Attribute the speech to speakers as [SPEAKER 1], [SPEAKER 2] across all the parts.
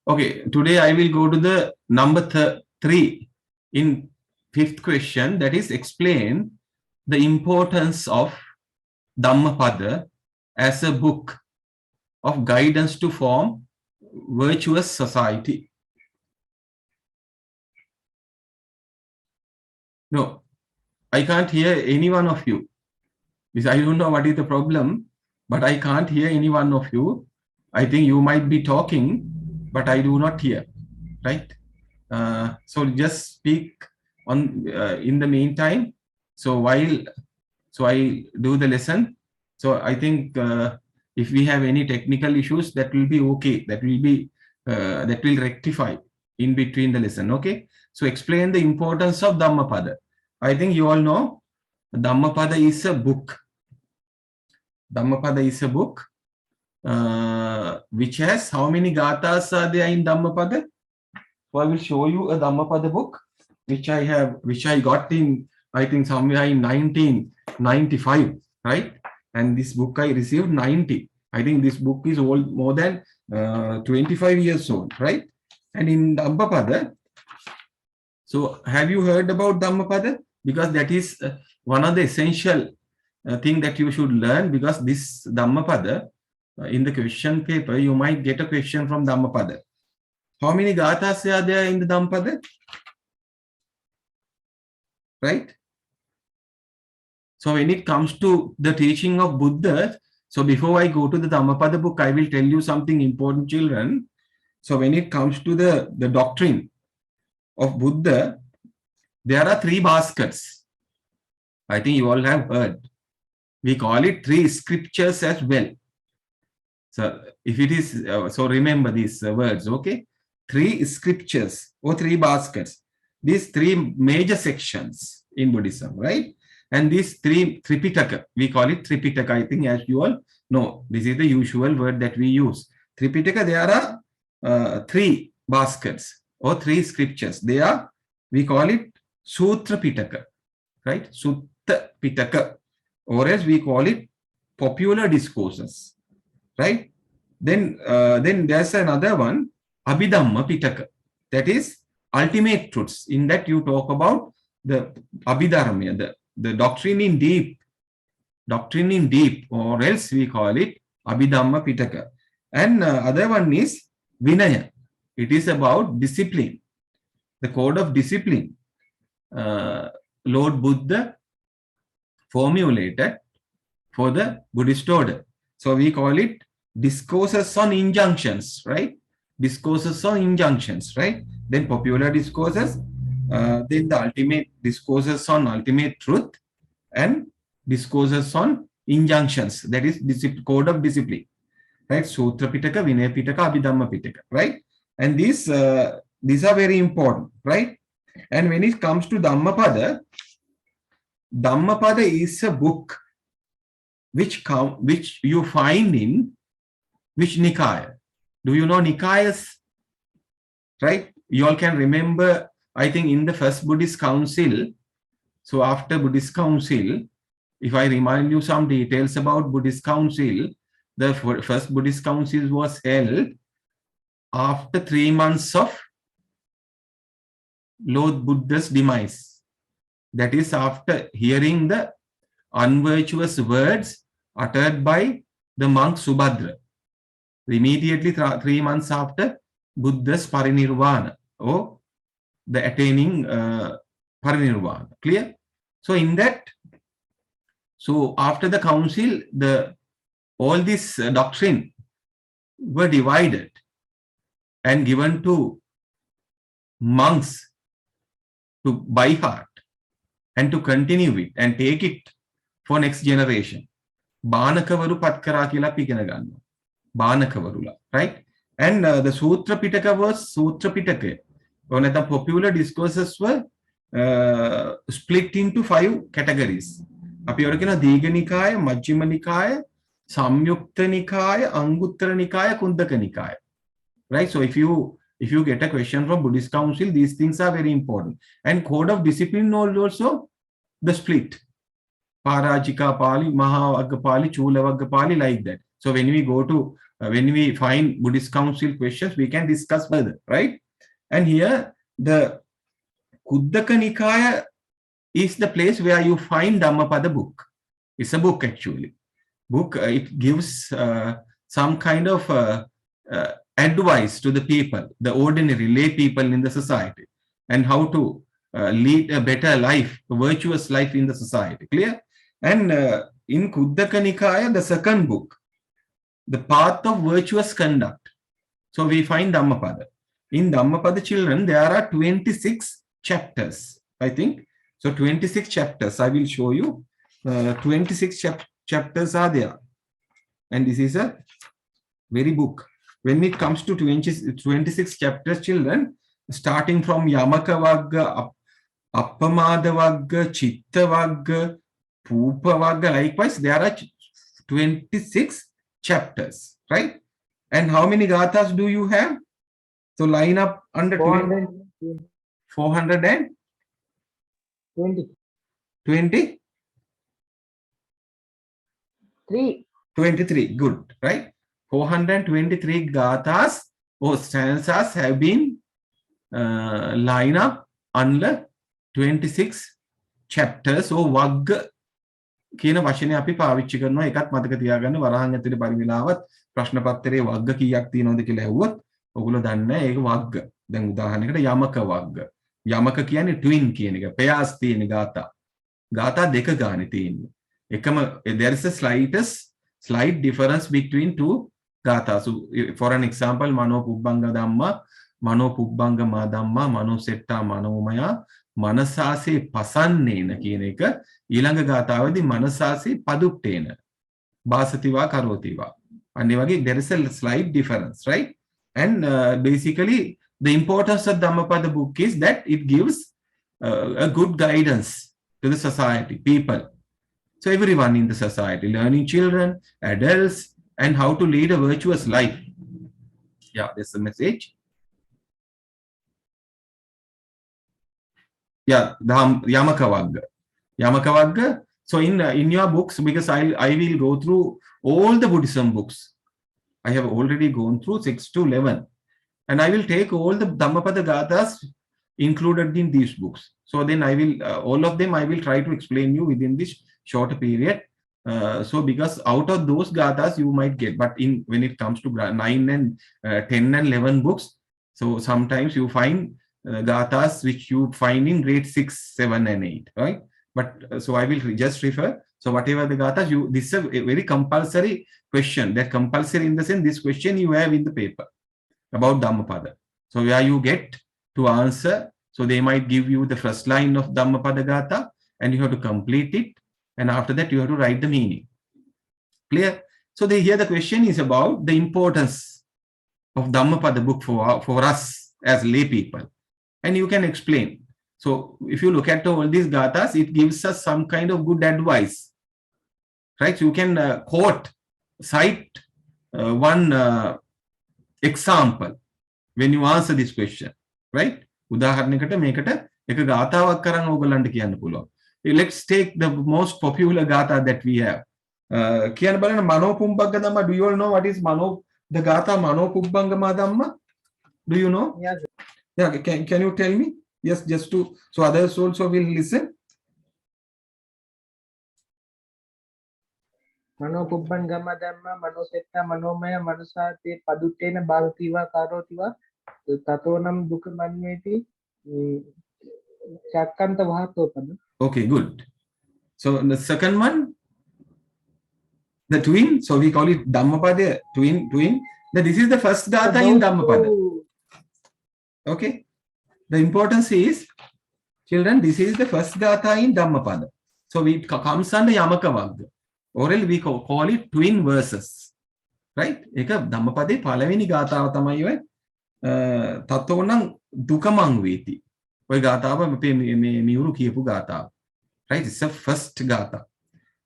[SPEAKER 1] Okay, today I will go to the number 3 in fifth question, that is explain the importance of Dhamma Pada as a book of guidance to form virtuous society. No, I can't hear any one of you. Because I don't know what is the problem, but I can't hear any one of you. I think you might be talking, but I do not hear, right? So just speak on in the meantime. So I do the lesson. So I think if we have any technical issues, that will be okay. That will rectify in between the lesson. Okay. So explain the importance of Dhamma Pada. I think you all know Dhamma Pada is a book. Dhamma Pada is a book which has how many gathas are there in Dhamma Pada? So I will show you a Dhamma Pada book which I got in, I think, somewhere in 1995, right? And this book I received 90. I think this book is old, more than 25 years old, right? And in Dhamma Pada, so have you heard about Dhamma Pada? Because that is one of the essential thing that you should learn, because this Dhamma Pada, in the question paper, you might get a question from Dhamma Pada. How many gathas are there in the Dhamma Pada? Right? So when it comes to the teaching of Buddha, so before I go to the Dhamma Pada book, I will tell you something important, children. So when it comes to the doctrine of Buddha, there are 3 baskets. I think you all have heard. We call it 3 scriptures as well. So if it is, so remember these words, okay? 3 scriptures or 3 baskets. These 3 major sections in Buddhism, right? And these 3 Tripitaka, we call it Tripitaka. I think as you all know, this is the usual word that we use. Tripitaka, there are 3 baskets or 3 scriptures. They are, we call it Sutra Pitaka, right? Sutta Pitaka, or as we call it popular discourses, right? Then there's another one, Abhidhamma Pitaka, that is ultimate truths. In that you talk about the Abhidharma, the doctrine in deep, or else we call it Abhidhamma Pitaka. And other one is Vinaya. It is about discipline, the code of discipline. Lord Buddha formulated for the Buddhist order. So we call it discourses on injunctions, right? Discourses on injunctions, right? Then popular discourses, then the ultimate discourses on ultimate truth, and discourses on injunctions, that is code of discipline, right? Sutra Pitaka, Vinaya Pitaka, Abhidhamma Pitaka, right? And these are very important, right? And when it comes to Dhamma Pada is a book which you find in which Nikaya? Do you know Nikayas? Right? You all can remember, I think, in the first Buddhist Council. So after Buddhist Council, if I remind you some details about Buddhist Council, the first Buddhist Council was held after 3 months of Lord Buddha's demise. That is after hearing the unvirtuous words uttered by the monk Subhadra. Immediately 3 months after Buddha's parinirvana, or the attaining parinirvana. Clear? So in that, so after the council, all this doctrine were divided and given to monks to by heart and to continue it and take it for next generation. Banakavaru patkara kila අපි ඉගෙන ගන්නවා. Banakavarula, right? And the Sutra Pitaka was Sutra Pitaka. Or the popular discourses were split into 5 categories. අපි ඔර කියන දීඝ නිකාය, මජ්ක්‍ධිම නිකාය, සංයුක්ත නිකාය, අංගුත්තර නිකාය, කුද්දක නිකාය. Right? So if you get a question from Buddhist Council, these things are very important. And code of discipline also the split. Parajika Pali, Mahavagga Pali, Chulavagga Pali, like that. So when we go to when we find Buddhist Council questions, we can discuss further, right? And here, the Khuddaka Nikaya is the place where you find Dhamma Pada book. It's a book actually. Book, it gives some kind of advice to the people, the ordinary lay people in the society, and how to lead a better life, a virtuous life in the society. Clear? And in Khuddaka Nikaya, the second book, the path of virtuous conduct. So we find Dhammapada. In Dhammapada, children, there are 26 chapters, I think. So 26 chapters, I will show you. 26 chapters are there. And this is a very book. When it comes to 26 chapters, children, starting from Yamaka Vagga, Appamada Vagga, Chitta Vagga, Pupa Vagga, likewise, there are 26 chapters, right? And how many gathas do you have? So line up under 420. 23, good, right? 423 gathas or stanzas have been lined up under 26 chapters or vagga කියන වචනේ අපි පාවිච්චි කරනවා. එකත් මතක තියාගන්න, වරහන් ඇතුලේ පරිවිලාවත් ප්‍රශ්න පත්‍රයේ වග්ග කීයක් තියෙනවද කියලා ඇහුවොත් ඔයගොල්ලෝ දන්නේ නැහැ ඒක වග්ග. දැන් උදාහරණයකට යමක වග්ග. යමක කියන්නේ ට්වින් කියන එක. පෙයාස් තියෙන ગાතා. ગાතා දෙක ගානේ තියෙන්නේ. එකම there is a slight difference between two gathas. So, for an example, mano pubbanga dhamma, mano pubbanga ma dhamma, mano setta manomaya, manasase pasannena කියන එක ඊළඟ ගාථාවේදී මනසාසේ පදුට්ටේන බාසතිවා කරෝතිවා අන්නේ වගේ there is a slight difference, right? And basically the importance of Dhammapada book is that it gives a good guidance to the society, people, so everyone in the society, learning children, adults, and how to lead a virtuous life. Yeah, that's the message. Yeah, Yamaka Vagga. Yamaka Vagga. So in your books, because I will go through all the Buddhism books. I have already gone through 6 to 11. And I will take all the Dhammapada Gathas included in these books. So then I will, all of them I will try to explain you within this short period. So because out of those Gathas you might get, but when it comes to 9 and 10 and 11 books, so sometimes you find Gathas which you find in grade 6, 7 and 8, right? But so I will just refer. So whatever the Gathas, this is a very compulsory question. That compulsory in the sense, this question you have in the paper about Dhammapada. So where you get to answer, so they might give you the first line of Dhammapada Gatha and you have to complete it. And after that, you have to write the meaning. Clear? So here the question is about the importance of Dhammapada book for us as lay people. And you can explain. So if you look at all these gathas, it gives us some kind of good advice, right? So you can cite one example when you answer this question, right? උදාහරණයකට මේකට එක ගාථාවක් කරන් ඕගලන්ට කියන්න පුළුවන්. Let's take the most popular gatha that we have. කියන්න බලන්න මනෝ පුම්බග්ග ධම්ම. Do you all know what is the gatha මනෝ පුම්බංගම ධම්ම? Do you know? Yeah, can you tell me? Yes, just to, so others also will listen.
[SPEAKER 2] Mano pubbangama dhamma, mano setta manomaya, manusate paduttena bhagativa karotiva, tatonam dukkha manveti, chakkanta vahatopana.
[SPEAKER 1] Okay, good. So the second one, the twin, so we call it Dhammapada twin. This is the first gatha in Dhammapada. Okay. The importance is, children, this is the first gatha in Dhammapada. So it comes under Yamaka Vagga. Or we call it twin verses. Right? Eka Dhammapada palaveni gathawa thamai ඔය තතෝනම් දුකමං වේති. ඔය gathaව අපේ මියුරු කියපු gathaව. Right? It's the first gatha.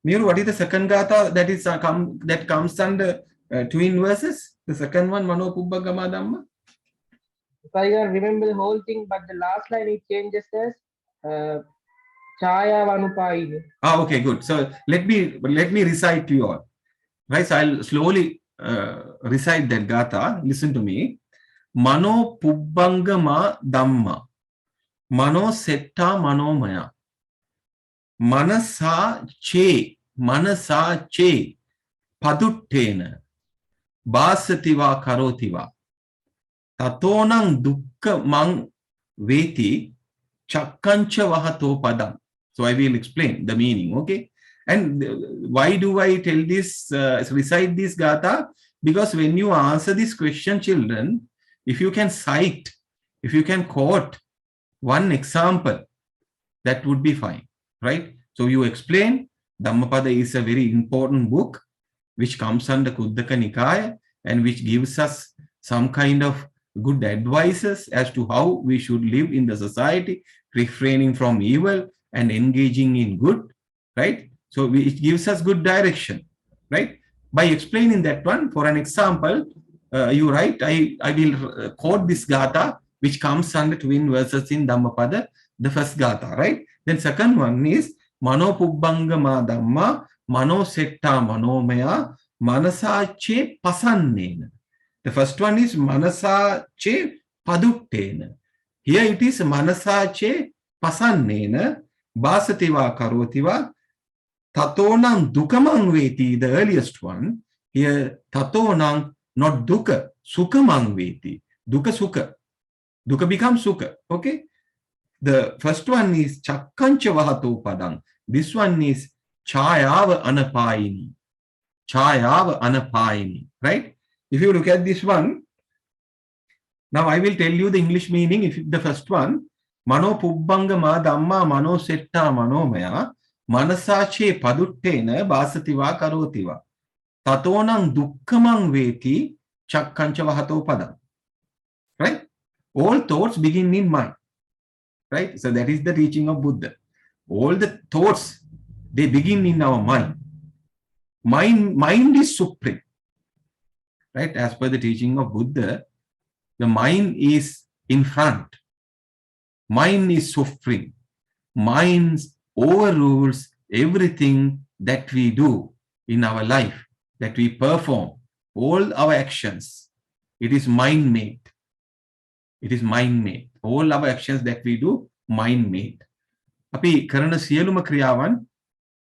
[SPEAKER 1] Miru, what is the second gatha that comes under twin verses? The second one, Mano Pubbagama Dhamma.
[SPEAKER 2] If I can remember the whole thing, but the last line it changes as Chaya Vanupaini.
[SPEAKER 1] Okay, good. So let me recite to you all. Right, so I'll slowly recite that gatha, listen to me. Mano pubbangama dhamma. Mano setta manomaya. Manasa che paduttena basativa karotiva. Tatonang dukkha mang veti chakkancha vahato padam. So I will explain the meaning, okay? And why do I tell this, recite this gatha? Because when you answer this question, children, if you can cite, if you can quote one example, that would be fine, right? So you explain, Dhammapada is a very important book which comes under Kuddaka Nikaya and which gives us some kind of good advices as to how we should live in the society, refraining from evil and engaging in good, right? So it gives us good direction, right? By explaining that one, for an example, you write, I will quote this gatha, which comes under twin verses in Dhammapada, the first gatha, right? Then second one is, Mano pubbangama dhamma, mano setta manomaya, manasache pasannena. The first one is manasache paduttena. Here it is manasache pasannena, basativa karotiva, tatonang dukamang veti, the earliest one. Here tatonang, not dukkha, sukhamang veti. Dukkha sukha. Dukkha becomes sukha, okay? The first one is chakkancha vahato padang. This one is chayava anapayini. Chayava anapayini, right? If you look at this one, now I will tell you the English meaning. If the first one, mano pubbangama dhamma mano setta manomaya, manasache paduttena basativa karotiva. Tatonang dukkhamang veti chakkancha vahato padang. Right? All thoughts begin in mind. Right? So that is the teaching of Buddha. All the thoughts, they begin in our mind. Mind is supreme. Right? As per the teaching of Buddha, the mind is in front. Mind is supreme. Mind overrules everything that we do in our life, that we perform. All our actions, it is mind-made. It is mind-made. All our actions that we do, mind-made. Api karana siyaluma kriyawan,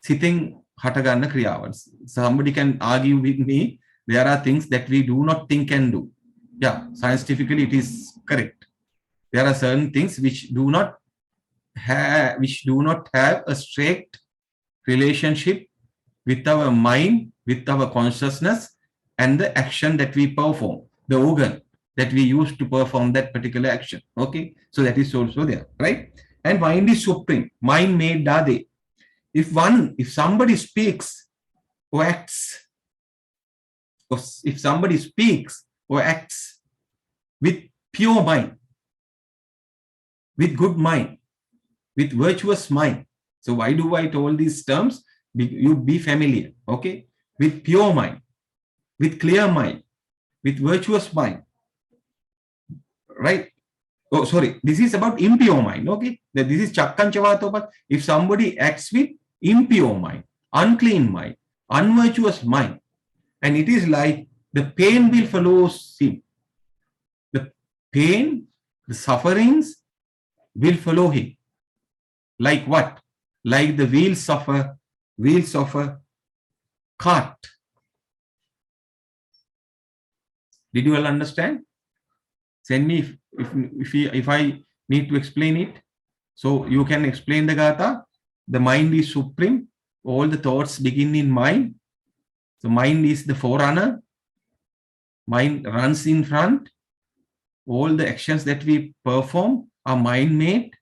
[SPEAKER 1] sitting hataganna kriyawan. Somebody can argue with me, there are things that we do not think and do. Yeah, scientifically it is correct. There are certain things which do not have a strict relationship with our mind, with our consciousness, and the action that we perform, the organ that we use to perform that particular action. Okay, so that is also there, right? And mind is supreme. Mind made dade. If somebody speaks or acts, if somebody speaks or acts with pure mind, with good mind, with virtuous mind. So why do I told these terms? You be familiar, okay? With pure mind, with clear mind, with virtuous mind, right? Oh, sorry, this is about impure mind, okay? This is chakkancha vahato. If somebody acts with impure mind, unclean mind, unvirtuous mind, and it is like the pain will follow him. The pain, the sufferings will follow him. Like what? Like the wheels of a cart. Did you all understand? Send me if I need to explain it. So you can explain the gatha. The mind is supreme. All the thoughts begin in mind. So mind is the forerunner. Mind runs in front. All the actions that we perform are mind-made.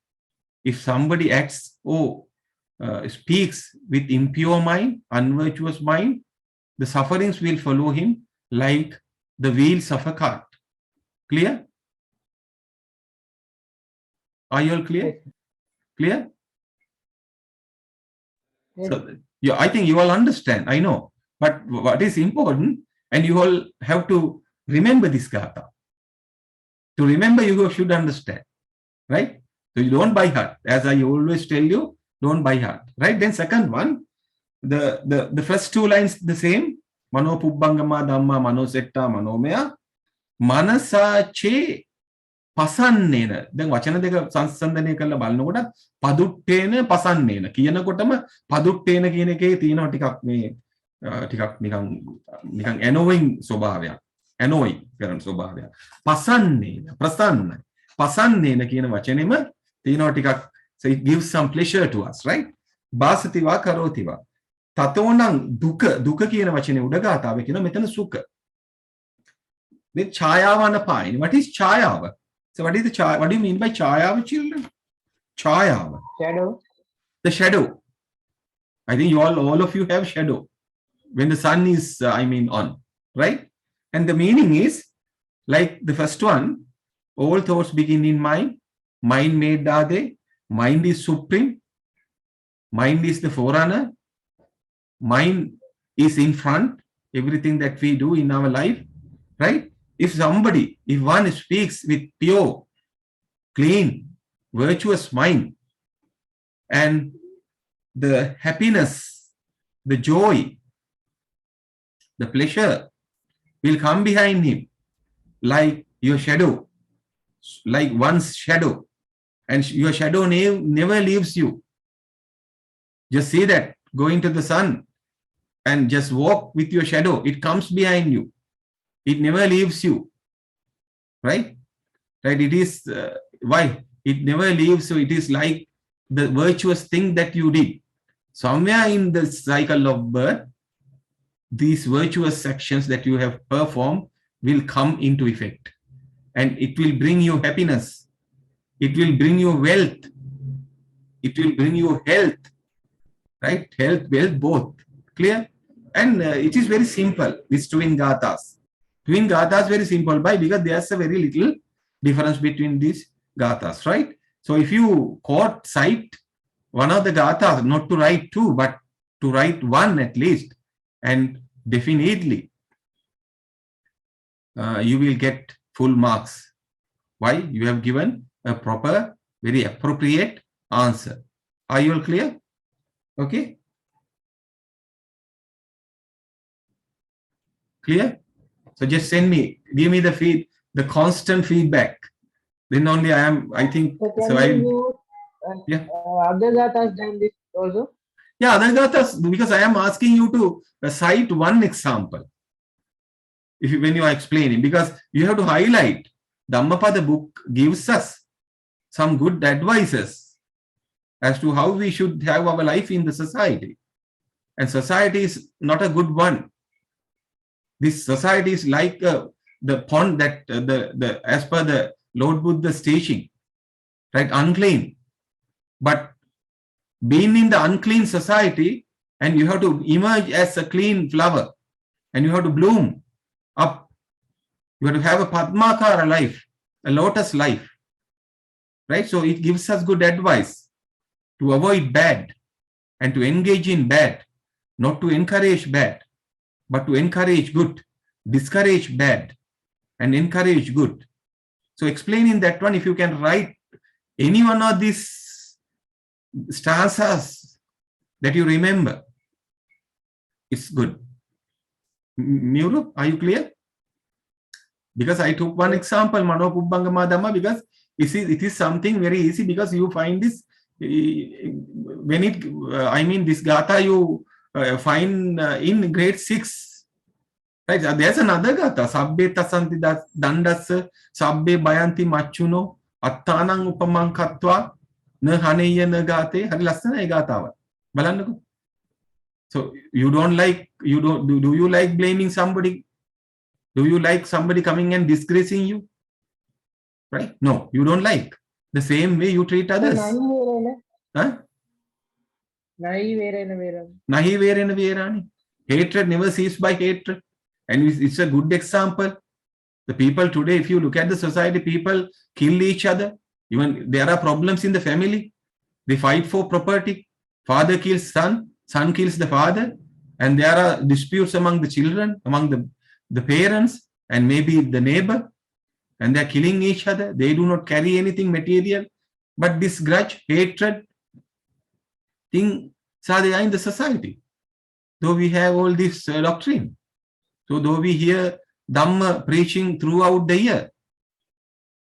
[SPEAKER 1] If somebody acts or speaks with impure mind, unvirtuous mind, the sufferings will follow him like the wheels of a cart. Clear? Are you all clear? Clear?
[SPEAKER 2] Yes.
[SPEAKER 1] So, yeah, I think you all understand. I know. But what is important, and you all have to remember this gatha. To remember, you should understand. Right? So you don't by heart. As I always tell you, don't by heart. Right? Then second one, the first two lines the same. Mano pubbangama dhamma manosetta manomaya manasache පසන්නේන. දැන් වචන දෙක සංසන්දනය කරලා බලනකොට පදුට්ටේන පසන්නේන කියනකොටම පදුට්ටේන කියන එකේ තියෙනවා ටිකක් මේ ටිකක් නිකන් annoying ස්වභාවයක්. annoying කරන ස්වභාවයක්. පසන්නේන ප්‍රසන්නයි. පසන්නේන කියන වචනේම තියෙනවා ටිකක් so it gives some pleasure to us, right? බාසතිවා කරෝතිවා. තතෝනම් දුක කියන වචනේ උඩ ගාතාවේ කියන මෙතන සුඛ. මේ ඡායාවන පායින්. What is ඡායාව? So what is the chaya? What do you mean by chaya, children? Chaya.
[SPEAKER 2] Shadow.
[SPEAKER 1] The shadow. I think all of you have shadow when the sun is, on, right? And the meaning is like the first one. All thoughts begin in mind. Mind made are they. Mind is supreme. Mind is the forerunner. Mind is in front. Everything that we do in our life, right? If one speaks with pure, clean, virtuous mind, and the happiness, the joy, the pleasure will come behind him like your shadow, like one's shadow, and your shadow never leaves you. Just see that, go into the sun and just walk with your shadow. It comes behind you. It never leaves you, right? Right? It is why it never leaves you. It is like the virtuous thing that you did. Somewhere in the cycle of birth, these virtuous actions that you have performed will come into effect, and it will bring you happiness. It will bring you wealth. It will bring you health, right? Health, wealth, both. Clear? And it is very simple. These twin gathas. Twin gathas very simple. Why? Because there's a very little difference between these gathas, right? So if you cite one of the gathas, not to write two, but to write one at least, and definitely you will get full marks. Why? You have given a proper, very appropriate answer. Are you all clear? Okay. Clear? So just give me the constant feedback. Then only I think. So yeah.
[SPEAKER 2] Other gathas done this also?
[SPEAKER 1] Yeah, other gathas, because I am asking you to cite one example. When you are explaining, because you have to highlight. Dhamma Pada Book gives us some good advices as to how we should have our life in the society. And society is not a good one. This society is like the pond that as per the Lord Buddha's teaching, right? Unclean. But being in the unclean society, and you have to emerge as a clean flower, and you have to bloom up. You have to have a Padmakara life, a lotus life, right? So it gives us good advice to avoid bad and to engage in bad, not to encourage bad, but to encourage good, discourage bad, and encourage good. So explaining that one, if you can write any one of these stanzas that you remember, it's good. Muru, are you clear? Because I took one example, Mano Pubbangama Dhamma, because it is something very easy, because you find this, when this Gatha you find in grade 6. Right? There's another Gatha, Sabbe Tasanti Dandas, Sabbe Bayanti Machuno, Attanang Upamang Katwa, Na Haneya Nagate, Harilasana Gatava. Balandaku. So you don't like, do you like blaming somebody? Do you like somebody coming and disgracing you? Right? No, you don't like. The same way you treat others. Huh? Nahi verena verani. Hatred never ceases by hatred. And it's a good example. The people today, if you look at the society, people kill each other. Even there are problems in the family. They fight for property. Father kills son, son kills the father. And there are disputes among the children, among the parents, and maybe the neighbor. And they're killing each other. They do not carry anything material. But this grudge, hatred, things are there in the society. Though we have all this doctrine. So though we hear Dhamma preaching throughout the year,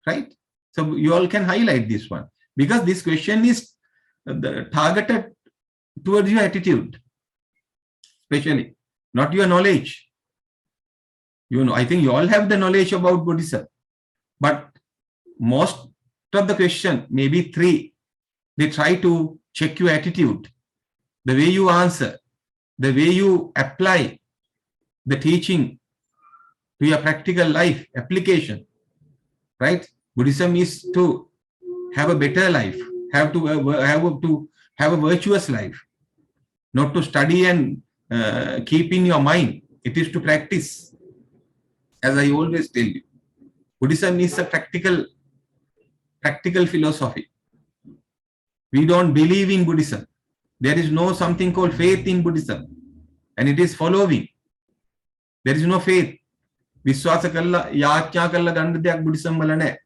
[SPEAKER 1] right? So you all can highlight this one, because this question is targeted towards your attitude, especially, not your knowledge. You know, I think you all have the knowledge about Buddhism, but most of the question, maybe 3, they try to check your attitude, the way you answer, the way you apply the teaching to your practical life application, right? Buddhism is to have a better life, have to have a virtuous life, not to study and keep in your mind. It is to practice. As I always tell you, Buddhism is a practical philosophy. We don't believe in Buddhism. There is no something called faith in Buddhism, and it is following. There is no faith. Vishwasa kalla, yachya kalla ganda deyak Buddhism wala naha.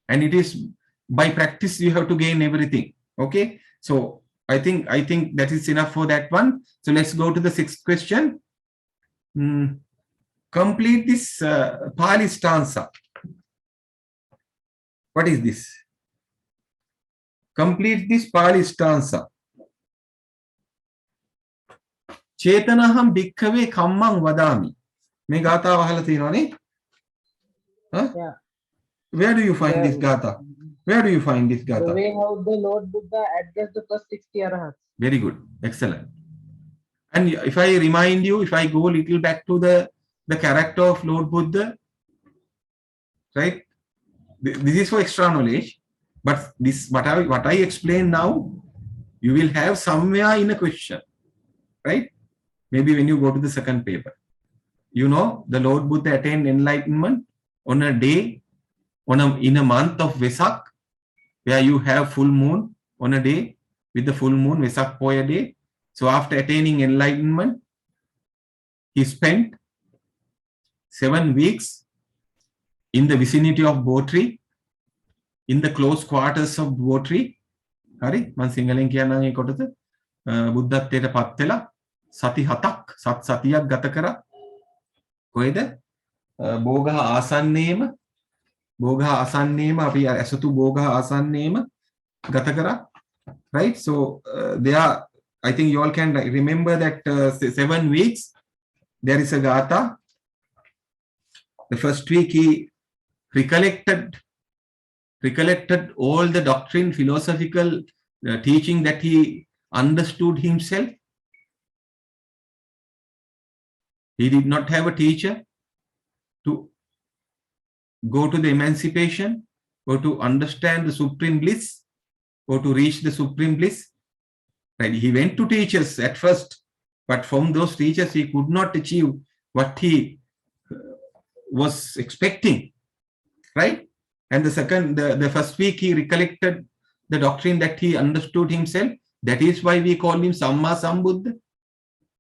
[SPEAKER 1] And it is by practice you have to gain everything. Okay, so I think that is enough for that one. So let's go to the 6th question. Complete this Pali stanza. What is this? Complete this Pali stanza. Chetanaham bhikkhave kammang vadami. Me gata wahala tiyena. Huh?
[SPEAKER 2] Yeah.
[SPEAKER 1] Where do you find this gata? Where do you find this
[SPEAKER 2] The
[SPEAKER 1] gata?
[SPEAKER 2] way how the Lord Buddha addressed the first 60 arahats.
[SPEAKER 1] Very good. Excellent. And if I remind you, if I go a little back to the character of Lord Buddha, right? This is for extra knowledge, but this what I explain now, you will have somewhere in a question, right? Maybe when you go to the second paper. You know, the Lord Buddha attained enlightenment on a day, in a month of Vesak, where you have full moon on a day, with the full moon, Vesak Poya day. So after attaining enlightenment, he spent 7 weeks in the vicinity of Botri, in the close quarters of Botri. Hari, man Singalen කියනවා මේ කොටස බුද්ධත්වයට පත් වෙලා සති 7ක් සත් සතියක් ගත කරා. කොහෙද? බෝගහ ආසන්නේම අපි ඇසතු බෝගහ ආසන්නේම ගත කරා. Right? So there, I think you all can remember that 7 weeks, there is a gatha. The first week he recollected all the doctrine, philosophical teaching that he understood himself. He did not have a teacher to go to the emancipation or to understand the supreme bliss or to reach the supreme bliss. Right? He went to teachers at first, but from those teachers he could not achieve what he was expecting. Right? And the first week he recollected the doctrine that he understood himself. That is why we call him Samma Sambuddha.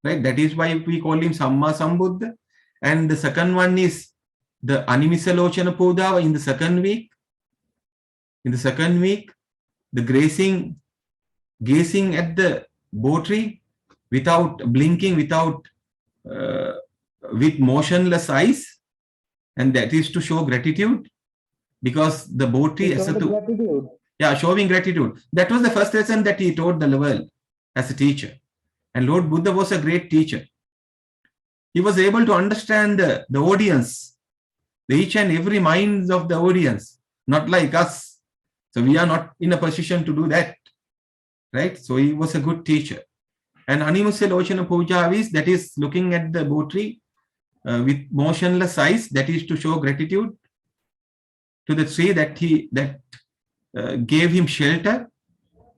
[SPEAKER 1] Right? That is why we call him Samma Sambuddha. And the second one is the Animisalochana Podava in the second week. In the second week, the gazing at the Botri without blinking, with motionless eyes, and that is to show gratitude, because the Botri showing gratitude. That was the first lesson that he taught the world as a teacher. And Lord Buddha was a great teacher. He was able to understand the audience, each and every mind of the audience, not like us. So we are not in a position to do that. Right? So he was a good teacher. And Animusalochana Puja is, that is looking at the Botri with motionless eyes, that is to show gratitude to the tree that gave him shelter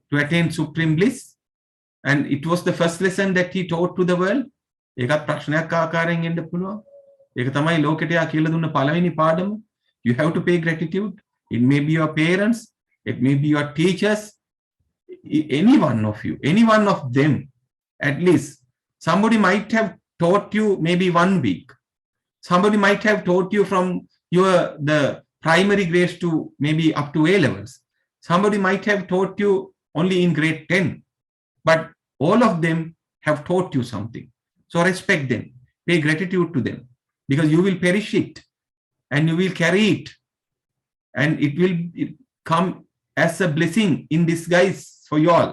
[SPEAKER 1] to attain supreme bliss. And it was the first lesson that he taught to the world. ඒකත් ප්‍රශ්නයක් ආකාරයෙන් එන්න පුළුවන්. ඒක තමයි ලෝකෙට යා කියලා දුන්න පළවෙනි පාඩම. You have to pay gratitude. It may be your parents, it may be your teachers, any one of you, any one of them, at least. Somebody might have taught you maybe 1 week. Somebody might have taught you from the primary grades to maybe up to A levels. Somebody might have taught you only in grade 10. But all of them have taught you something. So respect them, pay gratitude to them. because you will perish it and you will carry it, and it will come as a blessing in disguise for you all,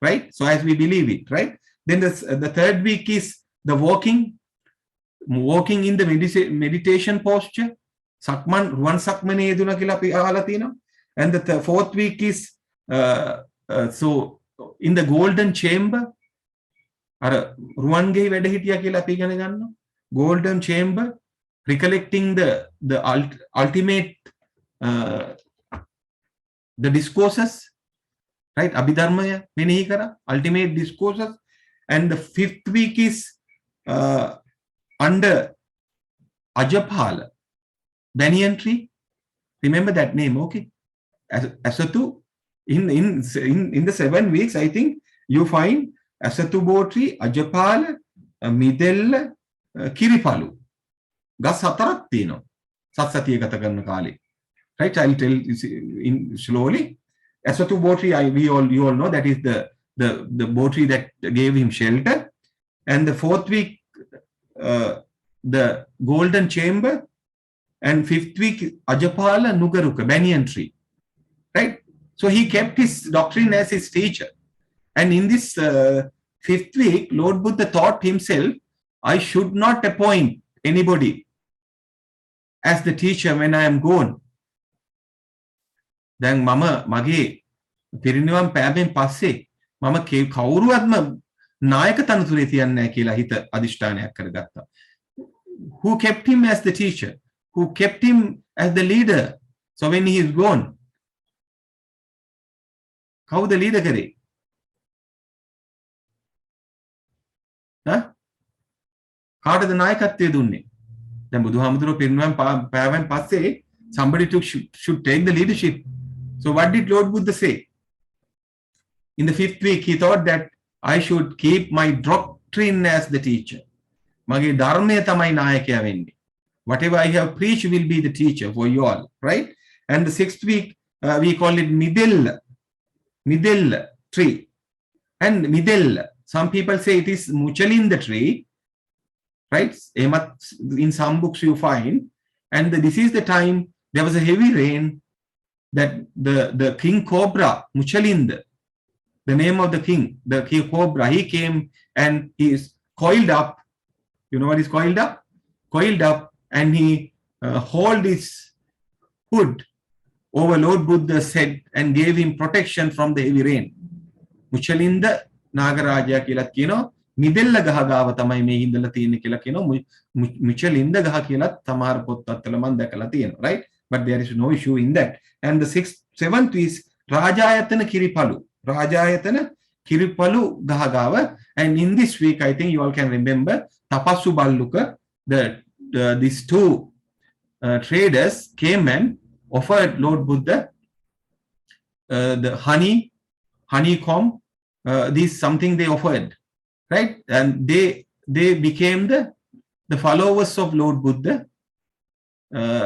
[SPEAKER 1] right? So as we believe it, right? Then the third week is the walking in the meditation posture. Sakman, ruwan sakmane yeduna kila api ahala තියෙනවා. And the fourth week is so in the golden chamber. අර රුවන්ගේ වැඩ හිටියා කියලා අපි ඉගෙන ගන්නවා. Golden chamber, recollecting the ultimate the discourses, right? Abhidharmaya මෙනෙහි කරා, ultimate discourses. And the fifth week is under Ajapala banyan tree. Remember that name, okay? Asatu in the 7 weeks, I think you find Asatu tree, Ajapala, Midella, Kiripalu. Gas හතරක් තියෙනවා. සත්සතිය ගත කරන කාලේ. Right? I'll tell in slowly. Asatu tree, you all know that is the tree that gave him shelter. And the fourth week, the golden chamber, and fifth week, Ajapala Nugaruka, banyan tree. Right? So he kept his doctrine as his teacher. And in this fifth week, Lord Buddha thought himself, I should not appoint anybody as the teacher when I am gone. Then Mama Mage පිරිනිවන් පෑමෙන් පස්සේ මම කවුරුවත්ම නායක තනතුරේ තියන්නේ නැහැ කියලා හිත අදිෂ්ඨානයක් කරගත්තා. Who kept him as the teacher? Who kept him as the leader? So when he is gone, කවුද leader කරේ? කාටද නායකත්වය දුන්නේ? දැන් බුදුහාමුදුරුවෝ පිරිනිවන් පෑවෙන් පස්සේ somebody should take the leadership. So what did Lord Buddha say? In the fifth week, he thought that I should keep my doctrine as the teacher. මගේ ධර්මය තමයි නායකයා වෙන්නේ. Whatever I have preached will be the teacher for you all, right? And the sixth week, we call it Midel tree. And Midel, some people say it is Muchalinda tree, right? In some books you find. And this is the time there was a heavy rain that the king cobra, Muchalinda, the name of the king cobra, he came and he is coiled up. You know what is coiled up? Coiled up, and he hauled his hood over Lord Buddha's head and gave him protection from the heavy rain. Muchalinda Nagaraja කියලා කියනවා. මිදෙල්ල ගහ ගාව තමයි මේ ඉඳලා තියෙන්නේ කියලා කියනවා. මුචලින්ද ගහ කියලා සමහර පොත්වල මම දැකලා තියෙනවා, right? But there is no issue in that. And the seventh is Rajayatana Kiripalu. Rajayatana Kiripalu ගහ ගාව. And in this week, I think you all can remember Tapassu Balluka, these two traders came and offered Lord Buddha the honeycomb. This something they offered, right? And they became the followers of Lord Buddha,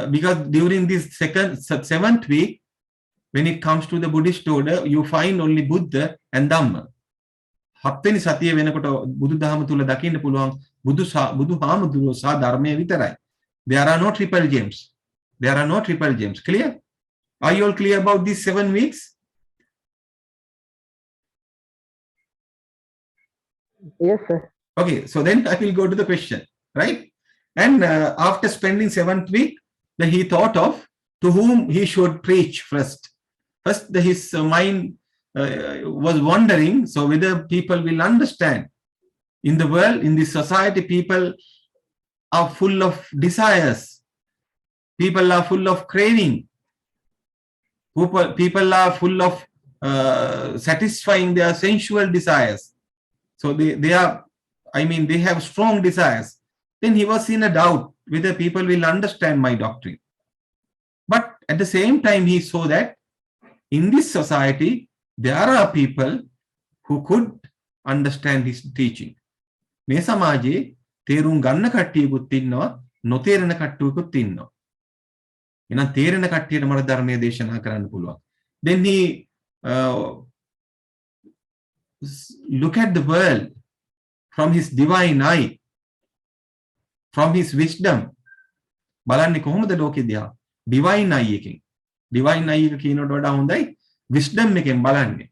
[SPEAKER 1] because during this seventh week, when it comes to the Buddhist order, you find only Buddha and Dhamma. හත්වෙනි සතිය වෙනකොට බුදුදහම තුල දකින්න පුළුවන් බුදුහාමුදුරුවෝ සහ ධර්මය විතරයි. There are no triple gems. There are no triple gems. Clear? Are you all clear about these 7 weeks?
[SPEAKER 2] Yes, sir.
[SPEAKER 1] Okay, so then I will go to the question, right? And after spending 7th week, then he thought of to whom he should preach first. First, his mind was wondering, so whether people will understand. In the world, in this society, people are full of desires. People are full of craving. People are full of satisfying their sensual desires. So they have strong desires. Then he was in a doubt whether people will understand my doctrine. But at the same time, he saw that in this society, there are people who could understand his teaching. මේ සමාජයේ තේරුම් ගන්න කට්ටියකුත් ඉන්නවා, නොතේරෙන කට්ටියකුත් ඉන්නවා. එහෙනම් තේරෙන කට්ටියට මට ධර්මයේ දේශනා කරන්න පුළුවන්. Then he look at the world from his divine eye. from his wisdom බලන්නේ කොහොමද ලෝකෙ දිහා divine eye එකෙන් divine eye එක කියනට වඩා හොඳයි wisdom එකෙන් බලන්නේ.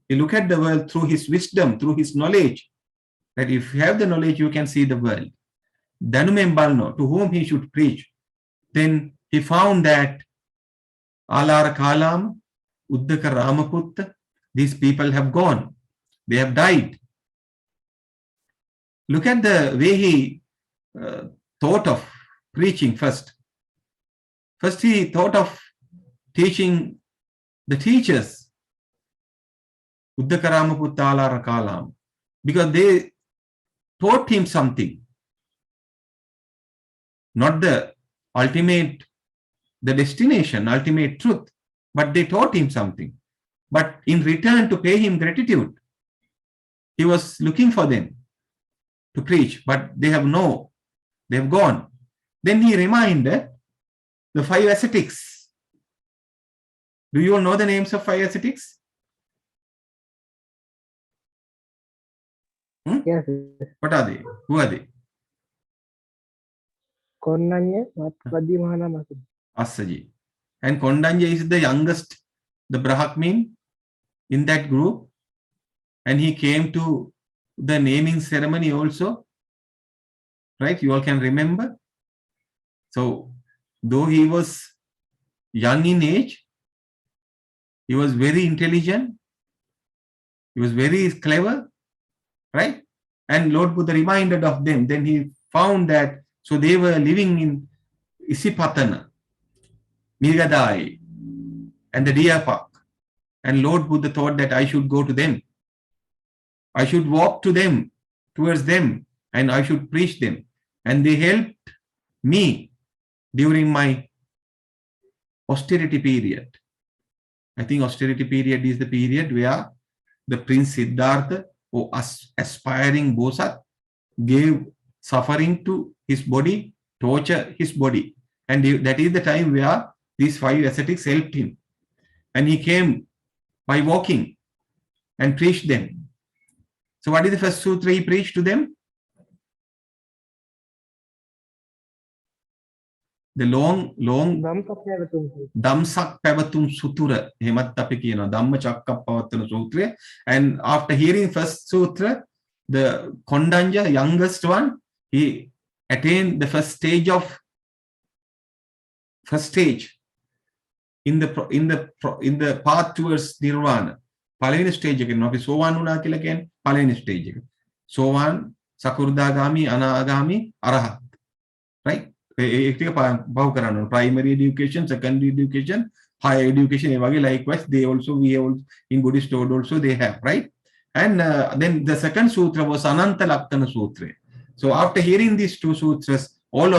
[SPEAKER 1] You look at the world through his wisdom, through his knowledge. That if you have the knowledge, you can see the world. Danumem balno, to whom he should preach. Then he found that Alara Kalam, Uddaka Ramaputta, these people have gone. They have died. Look at the way he thought of preaching first. First he thought of teaching the teachers, Uddaka Ramaputta, Alara Kalam, because they taught him something. Not the ultimate, the destination, ultimate truth, but they taught him something. But in return, to pay him gratitude, he was looking for them to preach, but they have gone. Then he reminded the 5 ascetics. Do you all know the names of 5 ascetics?
[SPEAKER 2] Yes.
[SPEAKER 1] What are they? Who are they?
[SPEAKER 2] Konnanya, Matpadi Mahana
[SPEAKER 1] Assaji. And Kondanya is the youngest, the Brahmin in that group. And he came to the naming ceremony also. Right? You all can remember. So, though he was young in age, he was very intelligent. He was very clever. Right? And Lord Buddha reminded of them. Then he found that, so they were living in Isipatana, Mirgadai, and the Deer Park. And Lord Buddha thought that I should go to them. I should walk to them, towards them, and I should preach them. And they helped me during my austerity period. I think austerity period is the period where the Prince Siddhartha, or aspiring Bosat, gave suffering to his body, torture his body. And that is the time where these 5 ascetics helped him. And he came by walking and preached them. So what is the first sutra he preached to them? The long Damsak Pavatum Sutura, Hemat Tapi kiyana, Dhamma Chakkappavattana Sutra. And after hearing first sutra, the Kondanja, youngest one, he attained the first stage in the path towards Nirvana. Paleni stage again, not Sowan Unakil again, Paleni stage again. Sowan, Sakurdagami, Anagami, Arahat. Right? Primary education, secondary education, higher education, likewise, we have in Buddhist order also they have, right? And then the second sutra was Ananta Laktana Sutra. So after hearing these 2 sutras, all of